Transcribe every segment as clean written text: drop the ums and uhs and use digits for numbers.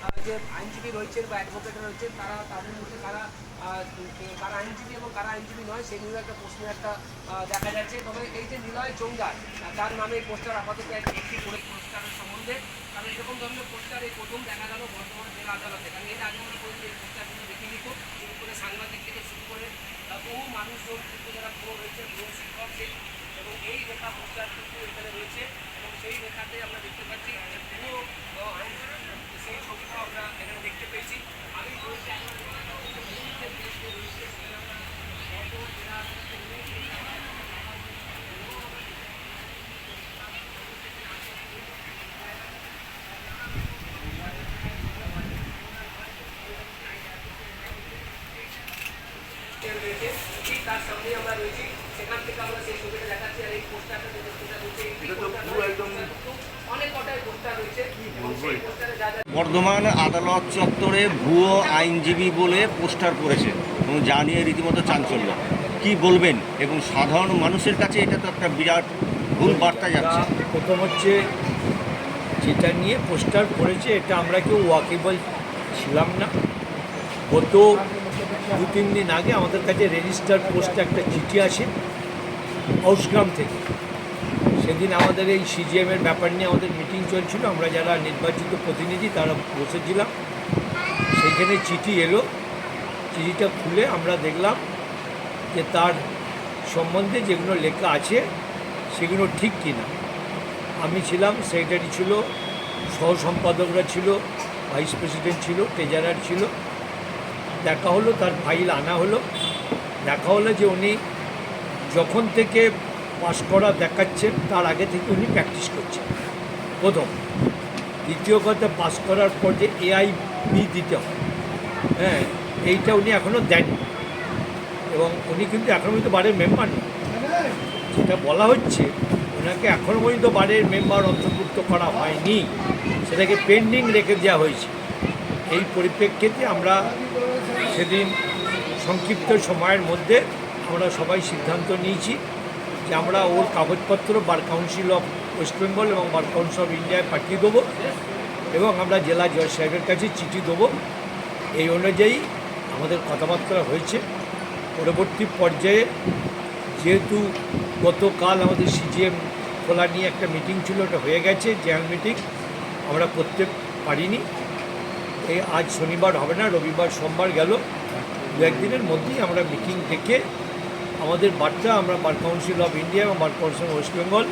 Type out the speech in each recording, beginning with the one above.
যে আইনজীবী রয়েছেন বা অ্যাডভোকেট রয়েছেন তারা তাদের মধ্যে কারা আইনজীবী এবং কারা আইনজীবী নয় সেই নিয়ে একটা প্রশ্ন একটা দেখা যাচ্ছে। তবে এই যে নিলয় চৌঙ্গার তার নামে পোস্টার আপাতত একটি করে পোস্টারের সম্বন্ধে কারণ এরকম ধরনের পোস্টার এই প্রথম দেখা গেল বর্তমান জেলা আদালতে। কারণ এর আগে আমরা বলছি এই পোস্টারগুলো দেখিনি খুব শুরু করে সাংবাদিক থেকে শুরু করে বহু মানুষজন কিন্তু যারা পুরো রয়েছে বহু শিক্ষক এবং এই লেখা পোস্টার কিন্তু এখানে রয়েছে এবং সেই লেখাতে আমরা দেখতে পাচ্ছি যে পুরো আইন সেই ছবিটাও আমরা এখানে দেখতে পেয়েছি। আমি বলছি ঠিক তার সামনে আমরা রয়েছি, সেখান থেকে আমরা সেই ছবিটা দেখাচ্ছি। আর এই পোস্টারটা যে পোস্টারটা রয়েছে অনেক কটাই পোস্টার রয়েছে এবং সেই পোস্টারে যা যা বর্ধমান আদালত চত্বরে ভুয়ো আইনজীবী বলে পোস্টার করেছে এবং যা নিয়ে রীতিমতো চাঞ্চল্য। কি বলবেন? এবং সাধারণ মানুষের কাছে এটা তো একটা বিরাট ভুল বার্তা যাচ্ছে। প্রথম হচ্ছে যেটা নিয়ে পোস্টার করেছে এটা আমরা কেউ ওয়াকেবল ছিলাম না। গত 2-3 দিন আগে আমাদের কাছে রেজিস্টার পোস্টে একটা চিঠি আসে হাউসগ্রাম থেকে। সেদিন আমাদের এই সিজিএমের ব্যাপার নিয়ে আমাদের মিটিং চলছিল, আমরা যারা নির্বাচিত প্রতিনিধি তারা বসেছিলাম। সেইখানে চিঠি এলো, চিঠিটা খুলে আমরা দেখলাম যে তার সম্বন্ধে যেগুলো লেখা আছে সেগুলো ঠিক কিনা। আমি ছিলাম, সেক্রেটারি ছিল, সহ সম্পাদকরা ছিল, ভাইস প্রেসিডেন্ট ছিল, ট্রেজারার ছিল। দেখা হলো, তার ফাইল আনা হলো। দেখা হলো যে উনি যখন থেকে পাস করা দেখাচ্ছেন তার আগে থেকে উনি প্র্যাকটিস করছেন প্রথম। দ্বিতীয় কথা, পাস করার পর যে এআইবি দিতে হয়, হ্যাঁ, এইটা উনি এখনও দেননি এবং উনি কিন্তু এখনও পর্যন্ত বারের মেম্বার নেই। যেটা বলা হচ্ছে ওনাকে এখনও পর্যন্ত বারের মেম্বার অন্তর্ভুক্ত করা হয়নি, সেটাকে পেন্ডিং রেখে দেওয়া হয়েছে। এই পরিপ্রেক্ষিতে আমরা সেদিন সংক্ষিপ্ত সময়ের মধ্যে আমরা সবাই সিদ্ধান্ত নিয়েছি যে আমরা ওর কাগজপত্র bar council of West Bengal এবং বার কাউন্সিল অফ ইন্ডিয়ায় পাঠিয়ে দেবো এবং আমরা জেলা জজ সাহেবের কাছে চিঠি দেবো। এই অনুযায়ী আমাদের কথাবার্তা হয়েছে। পরবর্তী পর্যায়ে যেহেতু গতকাল আমাদের সিজিএম খোলা নিয়ে একটা মিটিং ছিল, ওটা হয়ে গেছে, জেনারেল মিটিং আমরা করতে পারিনি। এই আজ শনিবার হবে না, রবিবার সোমবার গেল, 2-1 দিনের মধ্যেই আমরা মিটিং ডেকে আমাদের বার্তা আমরা বার কাউন্সিল অফ ইন্ডিয়া এবং bar council of West Bengal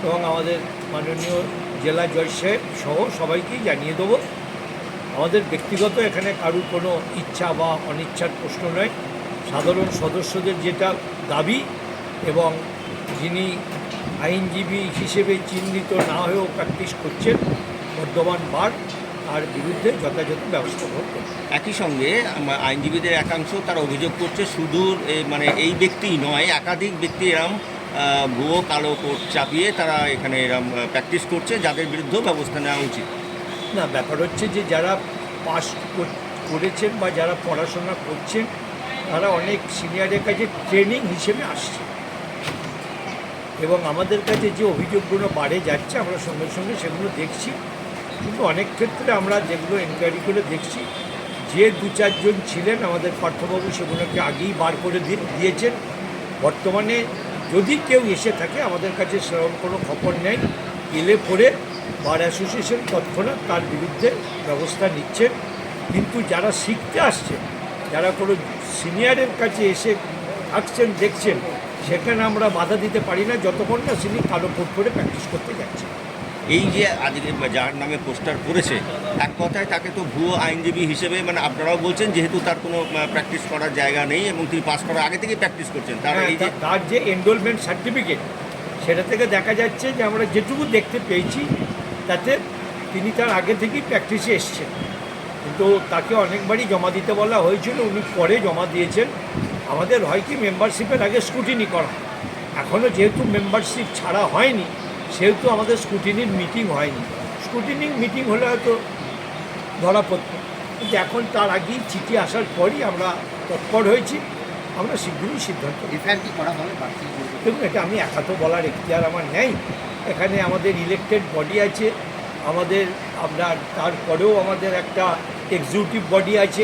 এবং আমাদের মাননীয় জেলা জজ সাহেব সহ সবাইকেই জানিয়ে দেবো। আমাদের ব্যক্তিগত এখানে কারুর কোনো ইচ্ছা বা অনিচ্ছার প্রশ্ন নয়। সাধারণ সদস্যদের যেটা দাবি এবং যিনি আইনজীবী হিসেবে চিহ্নিত না হয়েও প্র্যাকটিস করছেন বর্ধমান বার, তার বিরুদ্ধে যথাযথ ব্যবস্থা গ্রহণ করছে। একই সঙ্গে আইনজীবীদের একাংশ তারা অভিযোগ করছে শুধু মানে এই ব্যক্তিই নয়, একাধিক ব্যক্তি এরম ভুয়ো কালো কোট চাপিয়ে তারা এখানে এরম প্র্যাকটিস করছে, যাদের বিরুদ্ধেও ব্যবস্থা নেওয়া উচিত। না, ব্যাপার হচ্ছে যে যারা পাস করেছেন বা যারা পড়াশোনা করছেন তারা অনেক সিনিয়রের কাছে ট্রেনিং হিসেবে আসছে এবং আমাদের কাছে যে অভিযোগগুলো বাড়ে যাচ্ছে আমরা সঙ্গে সঙ্গে সেগুলো দেখছি। কিন্তু অনেক ক্ষেত্রে আমরা যেগুলো এনকোয়ারি করে দেখছি, যে 2-4 জন ছিলেন আমাদের পার্থবাবু সেগুলোকে আগেই বার করে দিয়েছেন। বর্তমানে যদি কেউ এসে থাকে আমাদের কাছে সেরকম কোনো খবর নেই, এলে পরে বার অ্যাসোসিয়েশন তৎক্ষণাৎ তার বিরুদ্ধে ব্যবস্থা নিচ্ছে। কিন্তু যারা শিখতে আসছে, যারা কোনো সিনিয়রের কাছে এসে থাকছেন দেখছেন, সেখানে আমরা বাধা দিতে পারি না যতক্ষণ না তিনি কালো কোট করে প্র্যাকটিস করতে যাচ্ছেন। এই যে আজকে যার নামে পোস্টার করেছে, এক কথায় তাকে তো ভুয়ো আইনজীবী হিসেবে, মানে আপনারাও বলছেন যেহেতু তার কোনো প্র্যাকটিস করার জায়গা নেই এবং তিনি পাস করার আগে থেকেই প্র্যাকটিস করছেন, তার যে এনরোলমেন্ট সার্টিফিকেট সেটা থেকে দেখা যাচ্ছে যে আমরা যেটুকু দেখতে পেয়েছি তাতে তিনি তার আগে থেকেই প্র্যাকটিসে এসছেন। কিন্তু তাকে অনেকবারই জমা দিতে বলা হয়েছিল, উনি পরে জমা দিয়েছেন। আমাদের হয় কি মেম্বারশিপের আগে স্ক্রুটিনি করা, এখনও যেহেতু মেম্বারশিপ ছাড়া হয়নি সেহেতু আমাদের স্ক্রুটিনির মিটিং হয়নি। স্ক্রুটিনির মিটিং হলে হয়তো ধরা পড়ত, কিন্তু এখন তার আগেই চিঠি আসার পরই আমরা তৎপর হয়েছি। আমরা শীঘ্রই সিদ্ধান্ত এফআইআর কি করা হবে? দেখুন, এটা আমি একা তো বলার এখতিয়ার আমার নেই। এখানে আমাদের ইলেকটেড বডি আছে, আমাদের আমরা তারপরেও আমাদের একটা এক্সিকিউটিভ বডি আছে,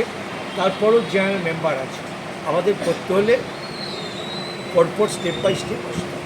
তারপরেও জেনারেল মেম্বার আছে। আমাদের করতে হলে পরপর স্টেপ বাই স্টেপ আসতে হবে।